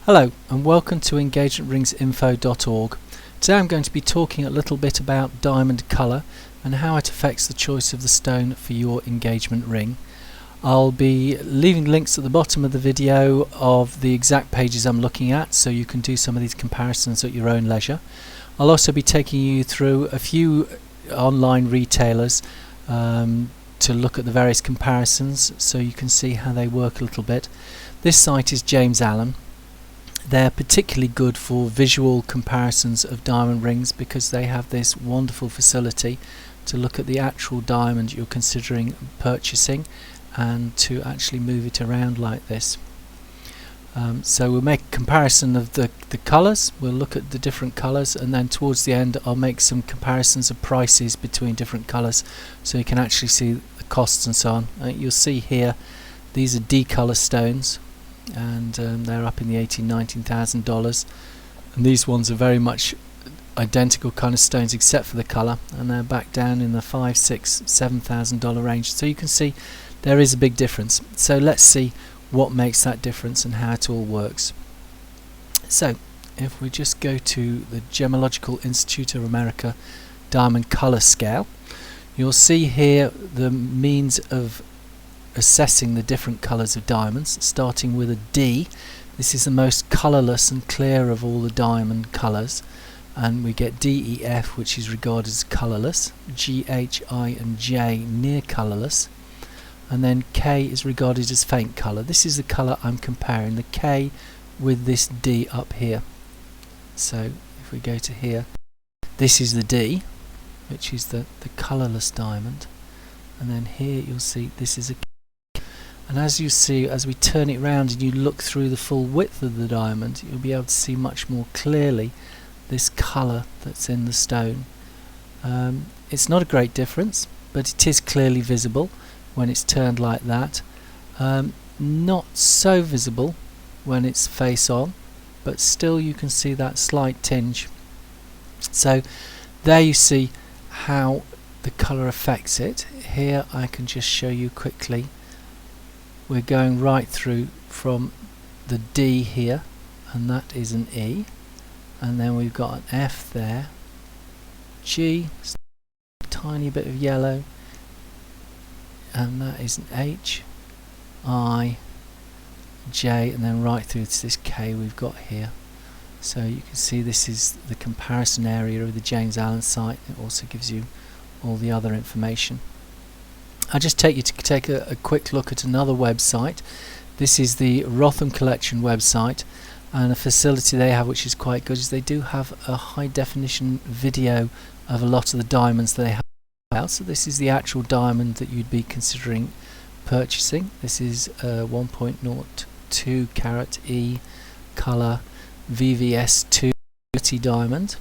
Hello and welcome to engagementringsinfo.org. Today I'm going to be talking a little bit about diamond colour and how it affects the choice of the stone for your engagement ring. I'll be leaving links at the bottom of the video of the exact pages I'm looking at, so you can do some of these comparisons at your own leisure. I'll also be taking you through a few online retailers to look at the various comparisons so you can see how they work a little bit. This site is James Allen. They're particularly good for visual comparisons of diamond rings because they have this wonderful facility to look at the actual diamond you're considering purchasing and to actually move it around like this. So we'll make a comparison of the colours, we'll look at the different colours, and then towards the end I'll make some comparisons of prices between different colours so you can actually see the costs and so on. You'll see here these are D colour stones, and they're up in the $19,000, and these ones are very much identical kind of stones except for the colour, and they're back down in the $5,000, $6,000, $7,000 range. So you can see there is a big difference. So let's see what makes that difference and how it all works. So if we just go to the Gemological Institute of America Diamond Colour Scale, you'll see here the means of assessing the different colours of diamonds, starting with a D. This is the most colourless and clear of all the diamond colours, and we get DEF, which is regarded as colourless, G, H, I and J near colourless, and then K is regarded as faint colour. This is the colour I'm comparing, the K with this D up here. So if we go to here, this is the D, which is the colourless diamond, and then here you'll see this is a K. And as you see, as we turn it round and you look through the full width of the diamond, you'll be able to see much more clearly this colour that's in the stone. It's not a great difference, but it is clearly visible when it's turned like that. Not so visible when it's face on, but still you can see that slight tinge. So there you see how the colour affects it. Here I can just show you quickly. We're going right through from the D here, and that is an E, and then we've got an F there, G, a tiny bit of yellow, and that is an H, I, J, and then right through to this K we've got here. So you can see this is the comparison area of the James Allen site. It also gives you all the other information. I'll just take you to take a quick look at another website. This is the Roth Collection website, and a facility they have which is quite good is they do have a high definition video of a lot of the diamonds that they have out. So this is the actual diamond that you'd be considering purchasing. This is 1.02 carat E colour VVS2 diamond.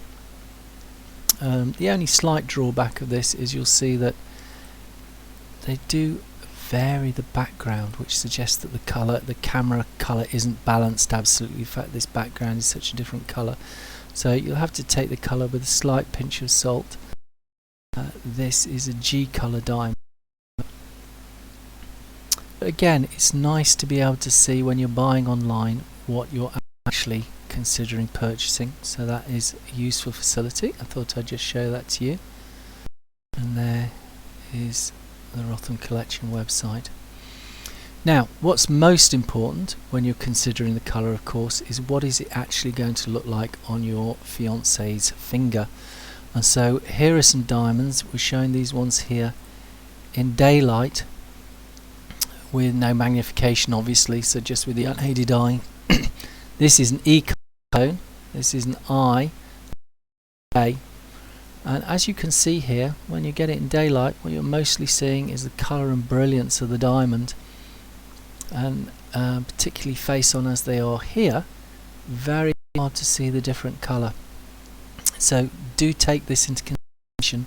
The only slight drawback of this is you'll see that they do vary the background, which suggests that the camera colour isn't balanced absolutely. In fact, this background is such a different colour, so you'll have to take the colour with a slight pinch of salt. This is a G colour diamond. But again, it's nice to be able to see when you're buying online what you're actually considering purchasing, so that is a useful facility. I thought I'd just show that to you. And there is the Roth Collection website. Now, what's most important when you're considering the colour, of course, is what is it actually going to look like on your fiance's finger. And so here are some diamonds. We're showing these ones here in daylight with no magnification, obviously, so just with the unaided eye. This is an E cone, this is an I, A. And as you can see here, when you get it in daylight, what you're mostly seeing is the colour and brilliance of the diamond, and particularly face on as they are here, very hard to see the different colour. So do take this into consideration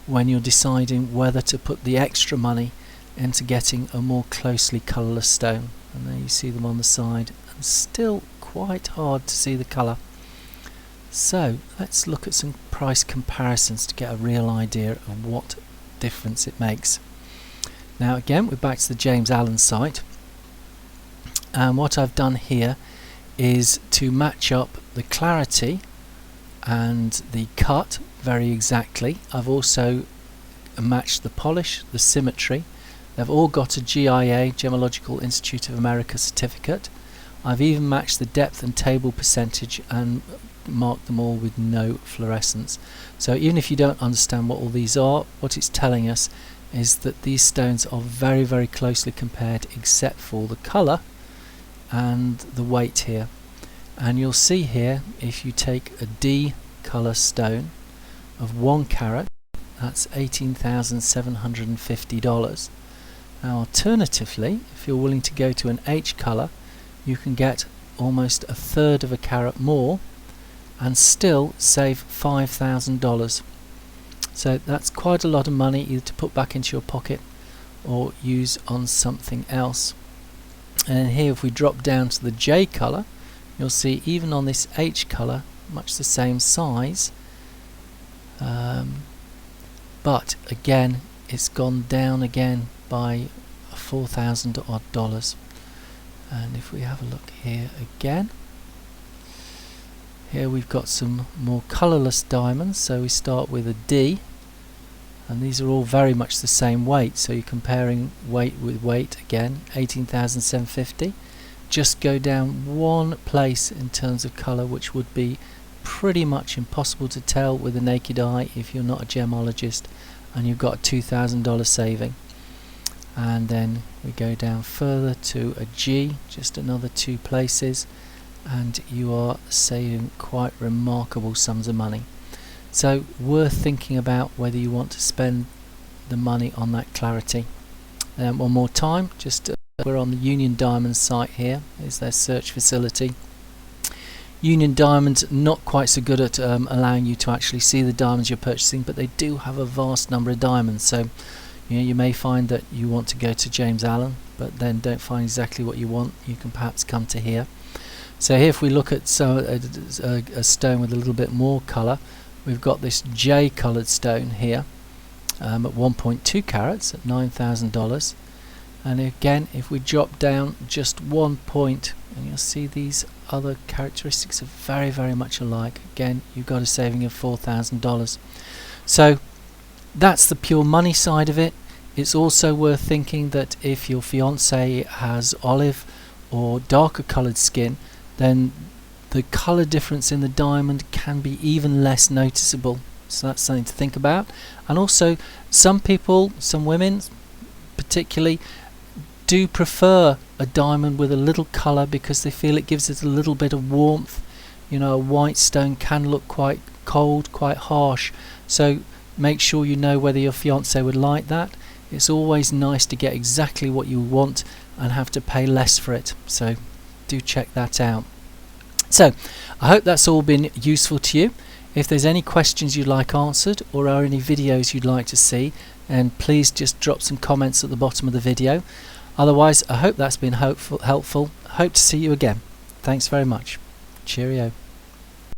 when you're deciding whether to put the extra money into getting a more closely colourless stone. And there you see them on the side, and still quite hard to see the colour. So let's look at some price comparisons to get a real idea of what difference it makes. Now again, we're back to the James Allen site, and what I've done here is to match up the clarity and the cut very exactly. I've also matched the polish, the symmetry. They've all got a GIA, Gemological Institute of America certificate. I've even matched the depth and table percentage and marked them all with no fluorescence. So even if you don't understand what all these are, what it's telling us is that these stones are very, very closely compared except for the colour and the weight here. And you'll see here, if you take a D colour stone of 1 carat, that's $18,750. Now alternatively, if you're willing to go to an H colour, you can get almost 1/3 of a carat more and still save $5,000. So that's quite a lot of money either to put back into your pocket or use on something else. And here if we drop down to the J colour, you'll see even on this H colour, much the same size, but again it's gone down again by $4,000 odd. And if we have a look here again, here we've got some more colourless diamonds. So we start with a D, and these are all very much the same weight, so you're comparing weight with weight again. 18,750. Just go down one place in terms of colour, which would be pretty much impossible to tell with the naked eye if you're not a gemologist, and you've got a $2,000 saving. And then we go down further to a G, just another 2 places, and you are saving quite remarkable sums of money. So worth thinking about whether you want to spend the money on that clarity. One more time, just we're on the Union Diamonds site. Here is their search facility. Union Diamonds not quite so good at allowing you to actually see the diamonds you're purchasing, but they do have a vast number of diamonds. So you may find that you want to go to James Allen, but then don't find exactly what you want. You can perhaps come to here. So here if we look at a stone with a little bit more colour, we've got this J coloured stone here at 1.2 carats at $9,000. And again, if we drop down just 1 point, and you'll see these other characteristics are very, very much alike. Again, you've got a saving of $4,000. So that's the pure money side of it. It's also worth thinking that if your fiance has olive or darker coloured skin, then the colour difference in the diamond can be even less noticeable. So that's something to think about. And also, some people, some women particularly, do prefer a diamond with a little colour because they feel it gives it a little bit of warmth. You know, a white stone can look quite cold, quite harsh. So make sure you know whether your fiance would like that. It's always nice to get exactly what you want and have to pay less for it. So do check that out. So I hope that's all been useful to you. If there's any questions you'd like answered or are any videos you'd like to see, then please just drop some comments at the bottom of the video. Otherwise, I hope that's been helpful. Hope to see you again. Thanks very much. Cheerio.